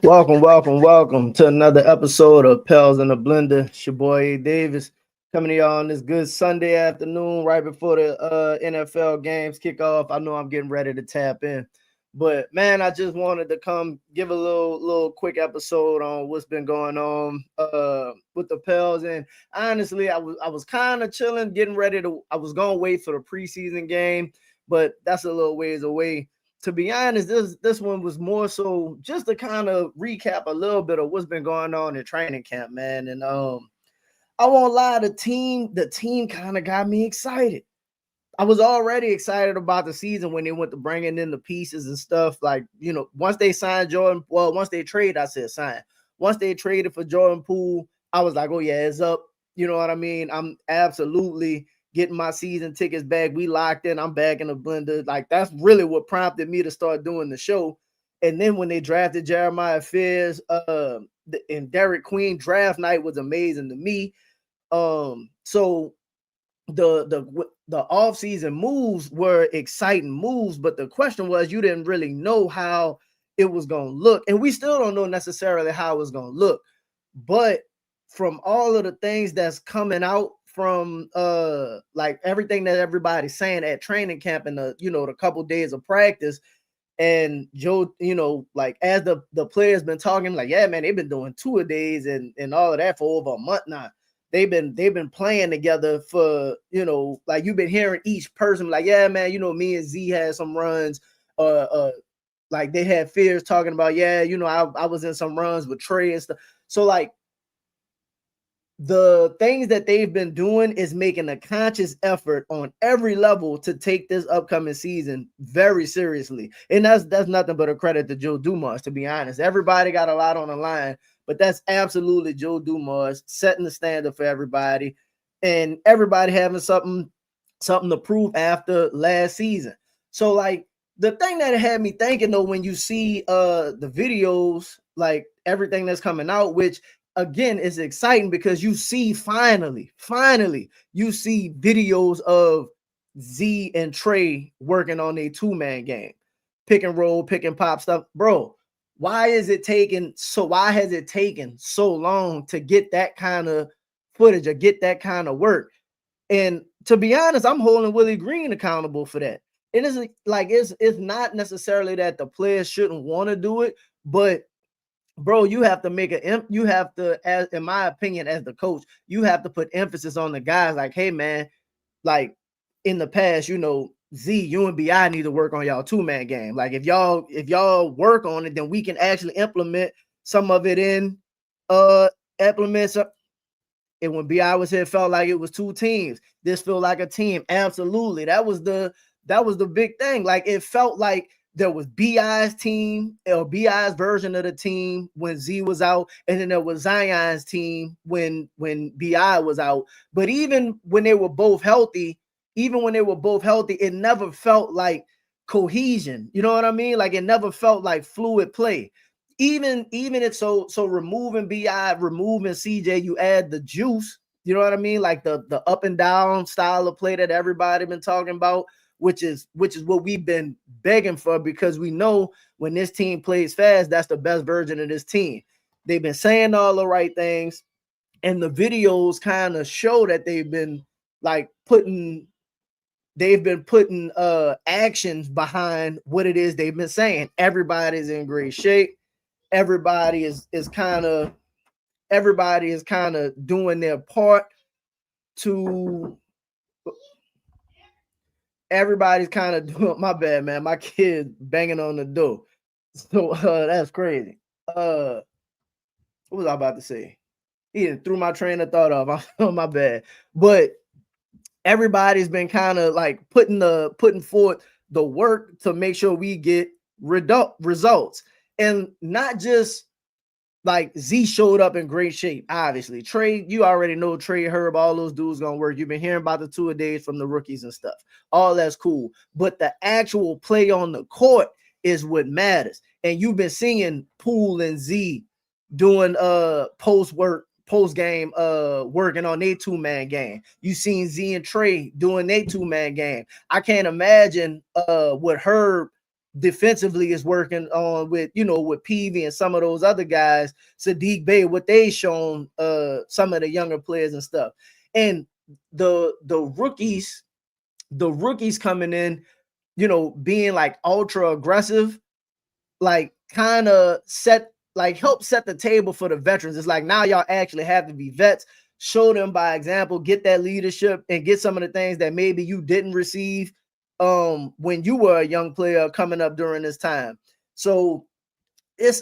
Welcome to another episode of Pels in the Blender. It's your boy A. Davis coming to y'all on this good Sunday afternoon, right before the NFL games kick off. I know I'm getting ready to tap in, but man, I just wanted to come give a little quick episode on what's been going on with the Pels. And honestly, I was kind of chilling, getting ready to. I was gonna wait for the preseason game, but that's a little ways away. To be honest, this one was more so just to kind of recap a little bit of what's been going on in training camp, man. And I won't lie, the team kind of got me excited. I was already excited about the season when they went to bringing in the pieces and stuff. Like, once they signed Jordan, well, once they traded, I said sign. Once they traded for Jordan Poole, I was like, oh yeah, it's up. You know what I mean? I'm absolutely getting my season tickets back. We locked in. I'm back in the blender. Like, that's really what prompted me to start doing the show. And then when they drafted Jeremiah Fears, and Derek Queen, draft night was amazing to me. So the off-season moves were exciting moves, but the question was, you didn't really know how it was going to look, and we still don't know necessarily how it was going to look. But from all of the things that's coming out from like everything that everybody's saying at training camp and the couple days of practice, and Joe, like as the players been talking, like, yeah, man, they've been doing two-a-days and all of that for over a month now. They've been playing together for, like you've been hearing each person like, yeah, man, me and Z had some runs. Like they had Fears talking about, yeah, I was in some runs with Trey and stuff. So like the things that they've been doing is making a conscious effort on every level to take this upcoming season very seriously. And that's nothing but a credit to Joe Dumas, to be honest. Everybody got a lot on the line, but that's absolutely Joe Dumas setting the standard for everybody, and everybody having something to prove after last season. So like the thing that had me thinking though, when you see the videos, like everything that's coming out, which again is exciting because you see finally you see videos of Z and Trey working on a two-man game, pick and roll, pick and pop stuff. Bro, why has it taken so long to get that kind of footage or get that kind of work? And to be honest, I'm holding Willie Green accountable for that. It isn't like it's not necessarily that the players shouldn't want to do it, but bro, you have to, as in my opinion, as the coach, you have to put emphasis on the guys. Like, hey man, like in the past, Z, you and BI need to work on y'all two-man game. Like if y'all work on it, then we can actually implement some of it in implements. And when BI was here, it felt like it was two teams. This felt like a team. Absolutely. That was the big thing. Like it felt like there was BI's team or BI's version of the team when Z was out, and then there was Zion's team when BI was out. But even when they were both healthy, it never felt like cohesion. You know what I mean? Like it never felt like fluid play. Even it's so removing BI, removing CJ, you add the juice. You know what I mean? Like the up and down style of play that everybody been talking about, which is what we've been begging for, because we know when this team plays fast, that's the best version of this team. They've been saying all the right things, and the videos kind of show that they've been putting actions behind what it is they've been saying. Everybody's in great shape. Everybody is kind of doing their part to everybody's kind of doing. My bad, man. My kid banging on the door. So that's crazy. What was I about to say? He threw my train of thought off. My bad. But everybody's been kind of like putting forth the work to make sure we get results. And not just like Z showed up in great shape. Obviously, Trey, you already know Trey, Herb, all those dudes gonna work. You've been hearing about the two-a-days from the rookies and stuff. All that's cool. But the actual play on the court is what matters. And you've been seeing Poole and Z doing post game working on their two-man game. You seen Z and Trey doing their two-man game. I can't imagine what Herb defensively is working on with, with Peavy and some of those other guys, Sadiq Bey, what they shown some of the younger players and stuff. And the rookies coming in, being like ultra aggressive, like kind of help set the table for the veterans. It's like now y'all actually have to be vets, show them by example, get that leadership and get some of the things that maybe you didn't receive when you were a young player coming up during this time. So it's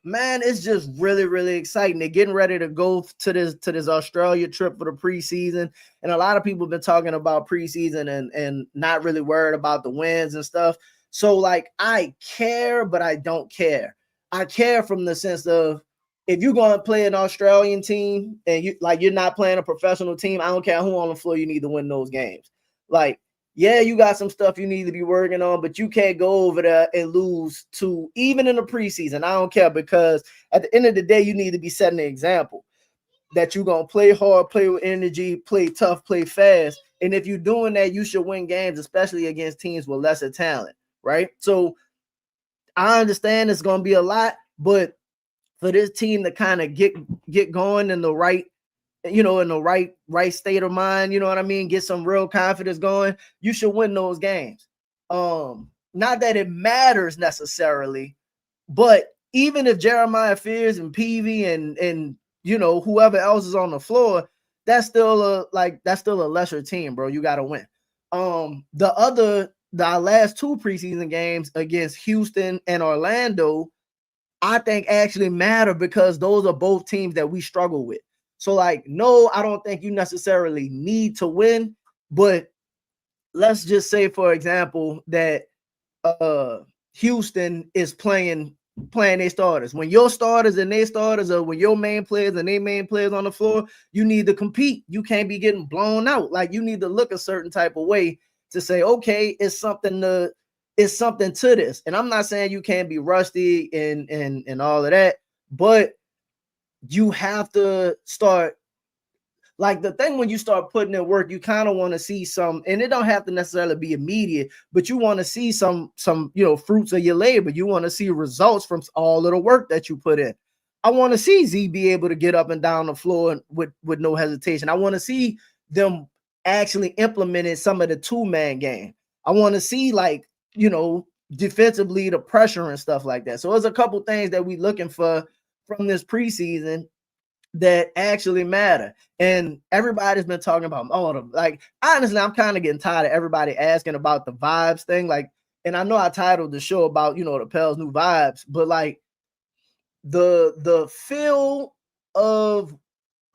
man, it's just really, really exciting. They're getting ready to go to this Australia trip for the preseason. And a lot of people have been talking about preseason and not really worried about the wins and stuff. So like I care, but I don't care. I care from the sense of if you're going to play an Australian team and you're not playing a professional team, I don't care who on the floor, you need to win those games. Like, yeah, you got some stuff you need to be working on, but you can't go over there and lose to even in the preseason. I don't care, because at the end of the day, you need to be setting an example that you're going to play hard, play with energy, play tough, play fast. And if you're doing that, you should win games, especially against teams with lesser talent, right? So I understand it's going to be a lot, but for this team to kind of get going in the right, in the right state of mind, you know what I mean? Get some real confidence going. You should win those games. Not that it matters necessarily, but even if Jeremiah Fears and Peavy and whoever else is on the floor, that's still a lesser team, bro. You got to win. The last two preseason games against Houston and Orlando, I think actually matter because those are both teams that we struggle with. So like, no, I don't think you necessarily need to win, but let's just say, for example, that Houston is playing their starters. When your starters and their starters, or when your main players and their main players on the floor, you need to compete. You can't be getting blown out. Like, you need to look a certain type of way to say, okay, it's something to this. And I'm not saying you can't be rusty and all of that, but you have to start, like, the thing when you start putting in work, you kind of want to see some, and it don't have to necessarily be immediate, but you want to see some fruits of your labor. You want to see results from all of the work that you put in. I want to see Z be able to get up and down the floor with no hesitation. I want to see them actually implementing some of the two-man game. I want to see, like, defensively, the pressure and stuff like that. So there's a couple things that we looking for from this preseason that actually matter. And everybody's been talking about all of them. Like, honestly, I'm kind of getting tired of everybody asking about the vibes thing. Like, and I know I titled the show about, the Pels New Vibes, but like the feel of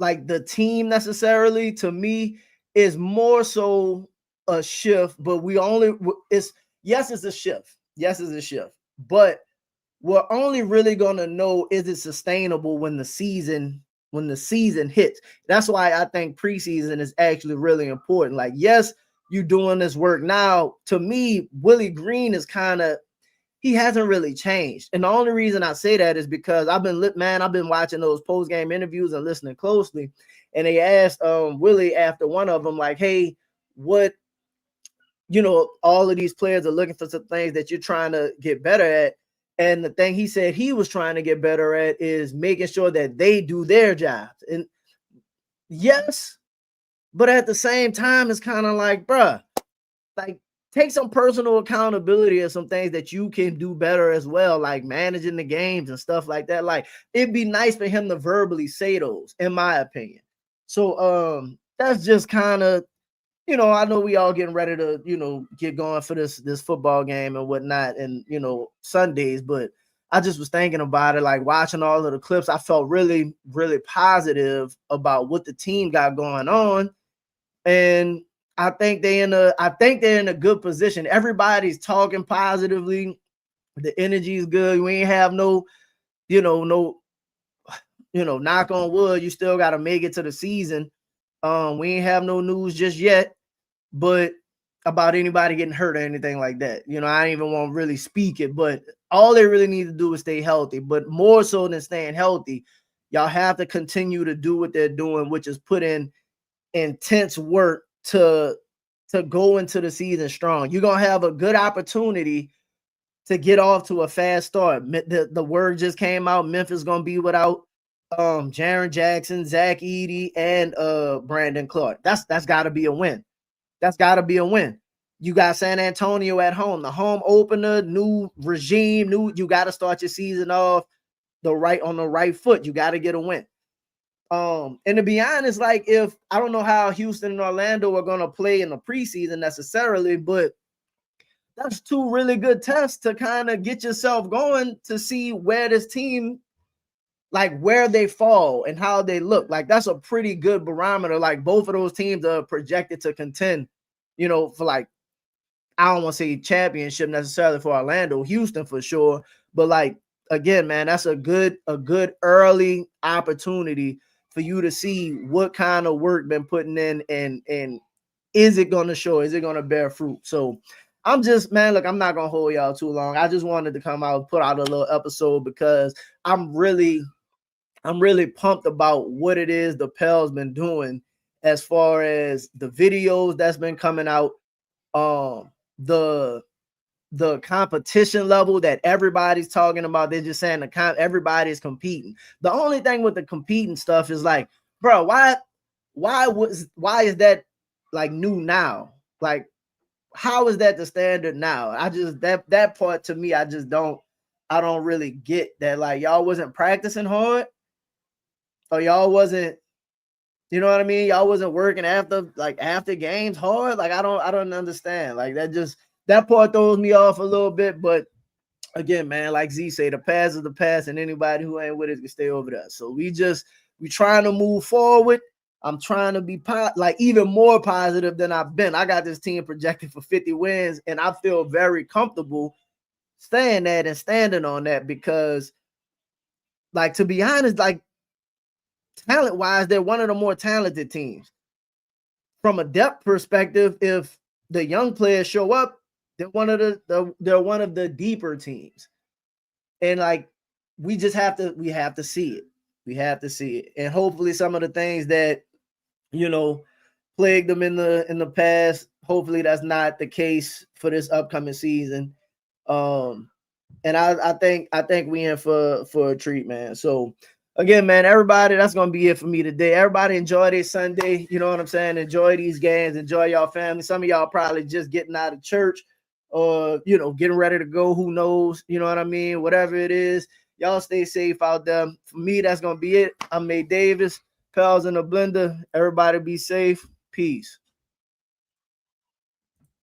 like the team necessarily to me is more so a shift, but it's a shift. Yes, it's a shift. But we're only really going to know, is it sustainable when the season hits. That's why I think preseason is actually really important. Like, yes, you're doing this work now. To me, Willie Green is he hasn't really changed. And the only reason I say that is because I've been watching those post-game interviews and listening closely. And they asked Willie after one of them, like, hey, what, all of these players are looking for some things that you're trying to get better at. And the thing he said he was trying to get better at is making sure that they do their jobs. And yes, but at the same time, it's kind of like, bruh, like, take some personal accountability of some things that you can do better as well, like managing the games and stuff like that. Like, it'd be nice for him to verbally say those, in my opinion. So that's just kind of, I know we all getting ready to, get going for this football game and whatnot, and Sundays, but I just was thinking about it, like watching all of the clips. I felt really, really positive about what the team got going on, and I think they're in a good position. Everybody's talking positively. The energy is good. We ain't have no knock on wood. You still got to make it to the season. We ain't have no news just yet, but about anybody getting hurt or anything like that. I didn't even want to really speak it, but all they really need to do is stay healthy. But more so than staying healthy, y'all have to continue to do what they're doing, which is put in intense work to go into the season strong. You're going to have a good opportunity to get off to a fast start. The word just came out. Memphis gonna be without Jaren Jackson, Zach Edey, and Brandon Clark. That's gotta be a win. That's gotta be a win. You got San Antonio at home, the home opener, new regime, you gotta start your season off on the right foot. You gotta get a win. And to be honest, like if I don't know how Houston and Orlando are gonna play in the preseason necessarily, but that's two really good tests to kind of get yourself going to see where this team, like where they fall and how they look. Like that's a pretty good barometer. Like both of those teams are projected to contend, for like, I don't want to say championship necessarily for Orlando, Houston for sure. But like, again, man, that's a good early opportunity for you to see what kind of work been putting in and is it going to show? Is it going to bear fruit? So I'm just, man, look, I'm not going to hold y'all too long. I just wanted to come out, put out a little episode because I'm really pumped about what it is the Pels been doing as far as the videos that's been coming out, the competition level that everybody's talking about. They're just saying everybody's competing. The only thing with the competing stuff is like, bro, why is that like new now? Like, how is that the standard now? I just that part to me, I don't really get that. Like, y'all wasn't practicing hard, or y'all wasn't, you know what I mean? Y'all wasn't working after games hard. Like, I don't understand. Like that part throws me off a little bit. But again, man, like Z say, the past is the past, and anybody who ain't with it can stay over there. So we trying to move forward. I'm trying to be like even more positive than I've been. I got this team projected for 50 wins, and I feel very comfortable saying that and standing on that because, like, to be honest, like talent-wise, they're one of the more talented teams. From a depth perspective, if the young players show up, they're one of the deeper teams. And like we have to see it. We have to see it. And hopefully some of the things that plagued them in the past, hopefully that's not the case for this upcoming season. And I think we in for a treat, man. So again, man, everybody, that's gonna be it for me today. Everybody enjoy this Sunday. You know what I'm saying? Enjoy these games. Enjoy y'all family. Some of y'all probably just getting out of church or getting ready to go. Who knows? You know what I mean? Whatever it is, y'all stay safe out there. For me, that's gonna be it. I'm May Davis. Pals in the blender. Everybody be safe. Peace.